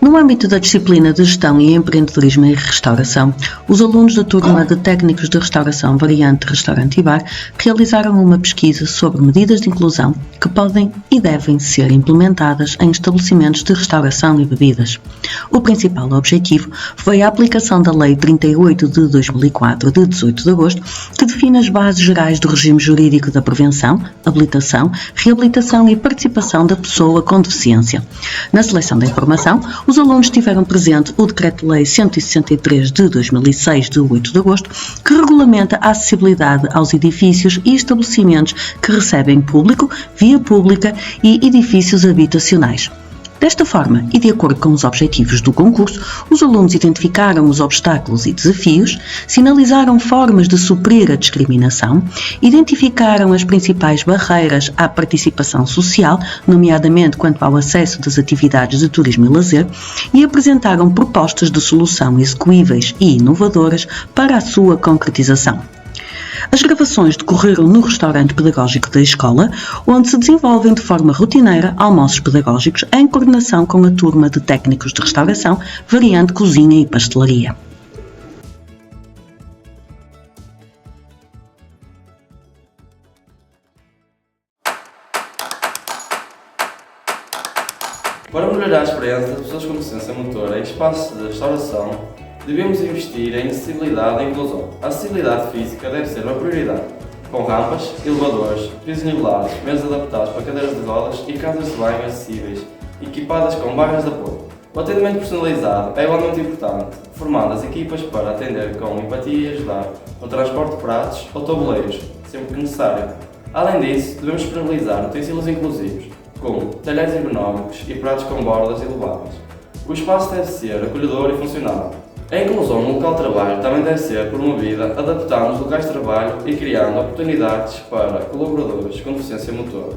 No âmbito da disciplina de Gestão e Empreendedorismo em Restauração, os alunos da turma de Técnicos de Restauração Variante Restaurante e Bar realizaram uma pesquisa sobre medidas de inclusão que podem e devem ser implementadas em estabelecimentos de restauração e bebidas. O principal objetivo foi a aplicação da Lei 38 de 2004, de 18 de agosto, que define as bases gerais do regime jurídico da prevenção, habilitação, reabilitação e participação da pessoa com deficiência. Na seleção da informação, os alunos tiveram presente o Decreto-Lei 163 de 2006, de 8 de agosto, que regulamenta a acessibilidade aos edifícios e estabelecimentos que recebem público, via pública e edifícios habitacionais. Desta forma, e de acordo com os objetivos do concurso, os alunos identificaram os obstáculos e desafios, sinalizaram formas de suprir a discriminação, identificaram as principais barreiras à participação social, nomeadamente quanto ao acesso das atividades de turismo e lazer, e apresentaram propostas de solução execuíveis e inovadoras para a sua concretização. As gravações decorreram no restaurante pedagógico da escola, onde se desenvolvem de forma rotineira almoços pedagógicos em coordenação com a turma de técnicos de restauração, variante cozinha e pastelaria. Para melhorar a experiência das pessoas com deficiência motora em espaços de restauração, devemos investir em acessibilidade e inclusão. A acessibilidade física deve ser uma prioridade, com rampas, elevadores, pisos nivelados, mesas adaptadas para cadeiras de rodas e casas de banho acessíveis, equipadas com barras de apoio. O atendimento personalizado é igualmente importante, formando as equipas para atender com empatia e ajudar no transporte de pratos ou tabuleiros, sempre que necessário. Além disso, devemos disponibilizar utensílios inclusivos, como talheres ergonómicos e pratos com bordas eleváveis. O espaço deve ser acolhedor e funcional. A inclusão no local de trabalho também deve ser promovida adaptando os locais de trabalho e criando oportunidades para colaboradores com deficiência motora.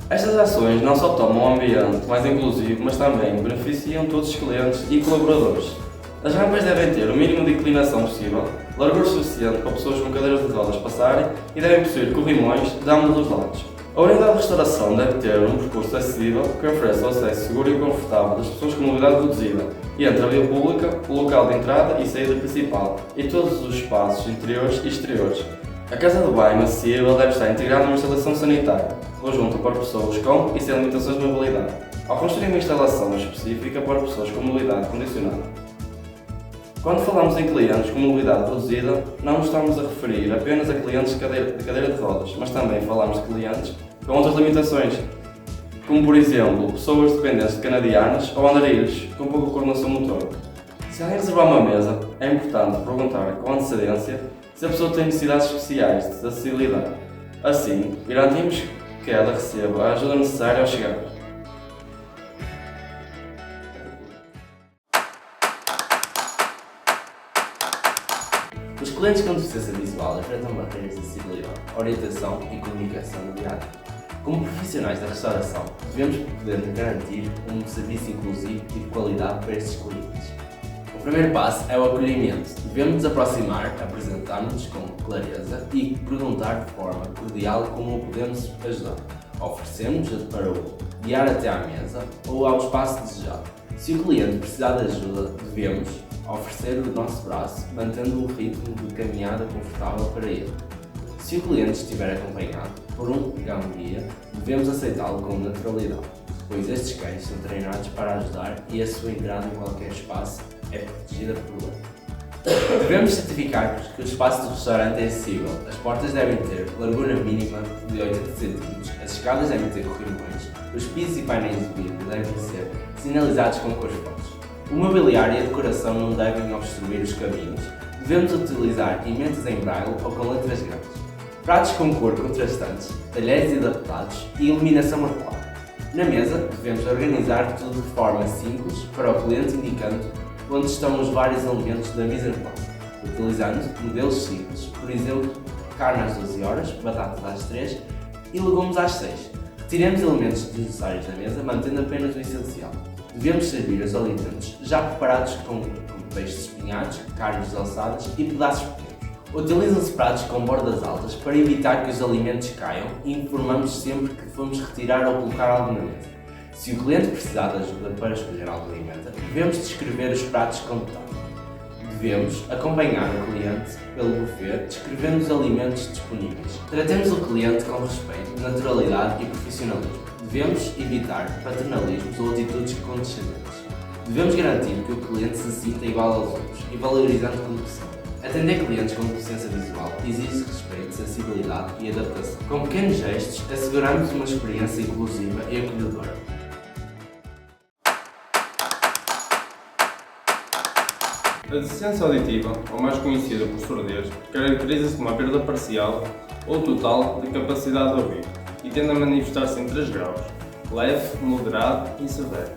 Estas ações não só tornam o ambiente mais inclusivo, mas também beneficiam todos os clientes e colaboradores. As rampas devem ter o mínimo de inclinação possível, largura suficiente para pessoas com cadeiras de rodas passarem e devem possuir corrimões de ambos os lados. A unidade de restauração deve ter um percurso acessível que ofereça o acesso seguro e confortável das pessoas com mobilidade reduzida entre a via pública, o local de entrada e saída principal e todos os espaços interiores e exteriores. A casa de banho acessível deve estar integrada numa instalação sanitária, conjunta para pessoas com e sem limitações de mobilidade, ao construir uma instalação específica para pessoas com mobilidade condicionada. Quando falamos em clientes com mobilidade reduzida, não nos estamos a referir apenas a clientes de cadeira de rodas, mas também falamos de clientes com outras limitações, como por exemplo, pessoas dependentes de canadianas ou andarilhos com pouca coordenação motora. Se alguém reservar uma mesa, é importante perguntar com antecedência se a pessoa tem necessidades especiais de acessibilidade. Assim, garantimos que ela receba a ajuda necessária ao chegar. Os clientes com deficiência visual enfrentam barreiras de acessibilidade, orientação e comunicação no dia a dia. Como profissionais da restauração, devemos poder garantir um serviço inclusivo e de qualidade para estes clientes. O primeiro passo é o acolhimento. Devemos nos aproximar, apresentar-nos com clareza e perguntar de forma cordial como o podemos ajudar. Oferecemos para o guiar até à mesa ou ao espaço desejado. Se o cliente precisar de ajuda, devemos oferecer o nosso braço, mantendo um ritmo de caminhada confortável para ele. Se o cliente estiver acompanhado por um cão-guia, devemos aceitá-lo com naturalidade, pois estes cães são treinados para ajudar e a sua entrada em qualquer espaço é protegida por lei. Devemos certificar que o espaço do restaurante é acessível. As portas devem ter largura mínima de 80 cm, as escadas devem ter corrimões, os pisos e painéis de vidro devem ser sinalizados com cores fortes. O mobiliário e a decoração não devem obstruir os caminhos. Devemos utilizar emendas em braille ou com letras grandes. Pratos com cor contrastantes, talheres adaptados e iluminação adequada. Na mesa, devemos organizar tudo de forma simples para o cliente, indicando onde estão os vários elementos da mise en place, utilizando modelos simples, por exemplo, carne às 12 horas, batatas às 3 e legumes às 6. Retiremos elementos desnecessários da mesa, mantendo apenas o essencial. Devemos servir os alimentos já preparados com peixes espinhados, carnes alçadas e pedaços pequenos. Utilizam-se pratos com bordas altas para evitar que os alimentos caiam e informamos sempre que vamos retirar ou colocar algo na mesa. Se o cliente precisar de ajuda para escolher algo que alimenta, devemos descrever os pratos com detalhe. Devemos acompanhar o cliente pelo buffet, descrevendo os alimentos disponíveis. Tratemos o cliente com respeito, naturalidade e profissionalismo. Devemos evitar paternalismos ou atitudes condescendentes. Devemos garantir que o cliente se sinta igual aos outros e valorizando como pessoa. Atender clientes com deficiência visual exige respeito, sensibilidade e adaptação. Com pequenos gestos, asseguramos uma experiência inclusiva e acolhedora. A deficiência auditiva, ou mais conhecida por surdez, caracteriza-se por uma perda parcial ou total de capacidade de ouvir e tende a manifestar-se em 3 graus: leve, moderado e severo.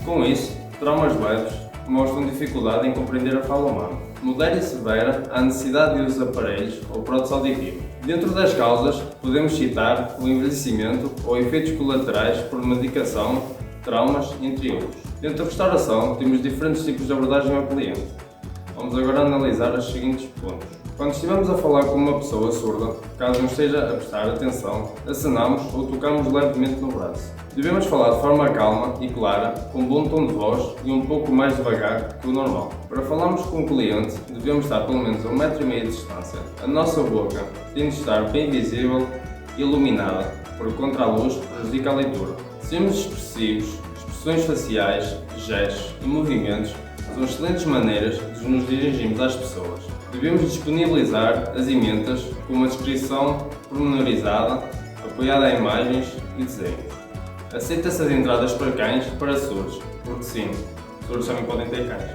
Com isso, traumas leves mostram dificuldade em compreender a fala humana. Moderada e severa, há necessidade de uso de aparelhos ou prótese auditiva. Dentro das causas, podemos citar o envelhecimento ou efeitos colaterais por medicação, traumas, entre outros. Dentro da restauração, temos diferentes tipos de abordagem ao cliente. Vamos agora analisar os seguintes pontos. Quando estivermos a falar com uma pessoa surda, caso não esteja a prestar atenção, acenamos ou tocamos levemente no braço. Devemos falar de forma calma e clara, com bom tom de voz e um pouco mais devagar que o normal. Para falarmos com o cliente, devemos estar pelo menos a 1,5 m de distância. A nossa boca tem de estar bem visível e iluminada, porque contra a luz prejudica a leitura. Sermos expressivos, expressões faciais, gestos e movimentos são excelentes maneiras de nos dirigirmos às pessoas. Devemos disponibilizar as emendas com uma descrição pormenorizada, apoiada em imagens e desenhos. Aceita-se as entradas para cães para surdos, porque sim, surdos também podem ter cães.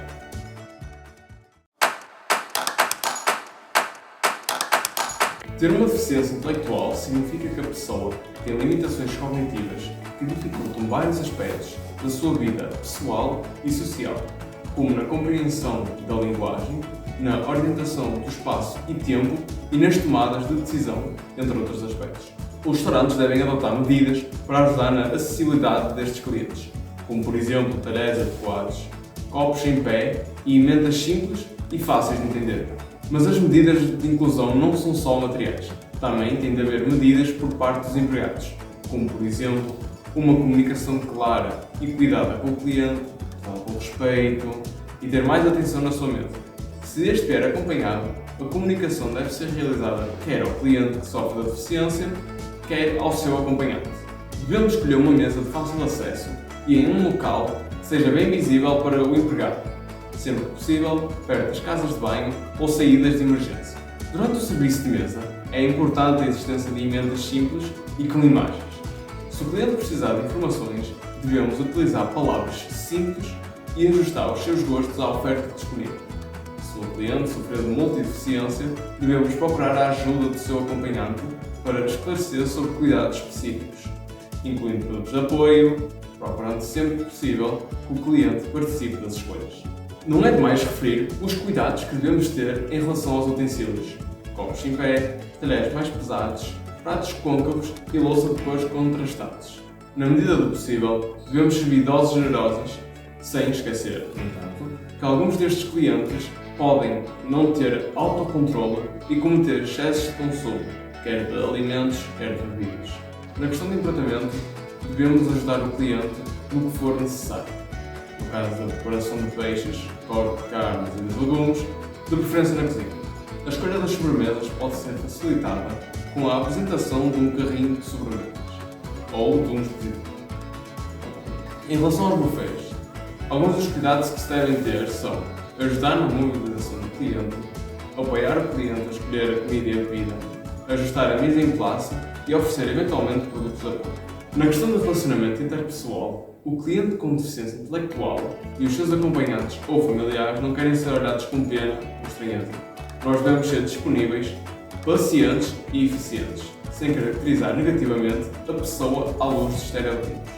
Ter uma deficiência intelectual significa que a pessoa tem limitações cognitivas que dificultam vários aspectos da sua vida pessoal e social, como na compreensão da linguagem, na orientação do espaço e tempo e nas tomadas de decisão, entre outros aspectos. Os restaurantes devem adotar medidas para ajudar na acessibilidade destes clientes, como por exemplo talheres adequados, copos em pé e emendas simples e fáceis de entender. Mas as medidas de inclusão não são só materiais, também tem de haver medidas por parte dos empregados, como por exemplo uma comunicação clara e cuidada com o cliente, com respeito e ter mais atenção na sua mesa. Se este vier acompanhado, a comunicação deve ser realizada quer ao cliente que sofre da deficiência, quer ao seu acompanhante. Devemos escolher uma mesa de fácil acesso e em um local que seja bem visível para o empregado, sempre que possível perto das casas de banho ou saídas de emergência. Durante o serviço de mesa, é importante a existência de emendas simples e com imagens. Se o cliente precisar de informações, devemos utilizar palavras simples e ajustar os seus gostos à oferta disponível. Se o cliente sofrer de multideficiência, devemos procurar a ajuda do seu acompanhante para esclarecer sobre cuidados específicos, incluindo grupos de apoio, procurando sempre que possível que o cliente participe das escolhas. Não é demais referir os cuidados que devemos ter em relação aos utensílios: copos em pé, talheres mais pesados, pratos côncavos e louça de cores contrastantes. Na medida do possível, devemos servir doses generosas, sem esquecer, no entanto, que alguns destes clientes podem não ter autocontrole e cometer excessos de consumo, quer de alimentos, quer de bebidas. Na questão de empratamento, devemos ajudar o cliente no que for necessário. No caso da preparação de peixes, corte de carnes e de legumes, de preferência na cozinha. A escolha das sobremesas pode ser facilitada com a apresentação de um carrinho de sobremesas ou de um expositivo. Em relação aos buffets, alguns dos cuidados que se devem ter são ajudar na mobilização do cliente, apoiar o cliente a escolher a comida e a bebida, ajustar a mise em place e oferecer eventualmente produtos de apoio. Na questão do relacionamento interpessoal, o cliente com deficiência intelectual e os seus acompanhantes ou familiares não querem ser olhados com pena ou estranheza. Nós devemos ser disponíveis, pacientes e eficientes, sem caracterizar negativamente a pessoa à luz de estereótipos.